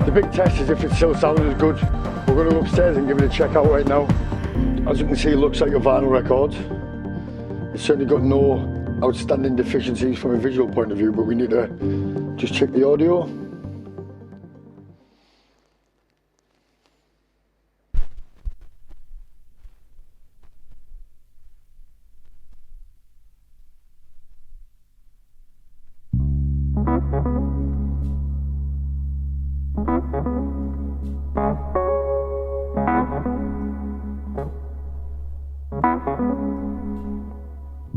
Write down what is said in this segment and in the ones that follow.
The big test is if it still sounds as good. We're going to go upstairs and give it a check out right now. As you can see, it looks like a vinyl record. It's certainly got no outstanding deficiencies from a visual point of view, but we need to just check the audio.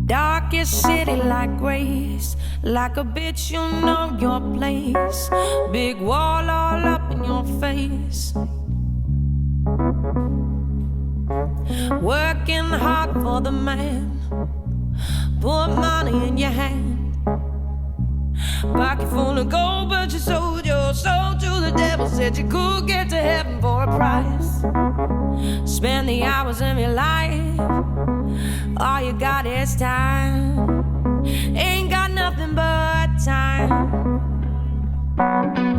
Darkest city like grace, like a bitch you know your place. Big wall all up in your face. Working hard for the man, put money in your hand. Pocket full of gold, but you sold your soul to the devil. Said you could get to heaven for a price. Spend the hours of your life, all you got is time. Ain't got nothing but time.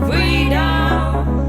Freedom.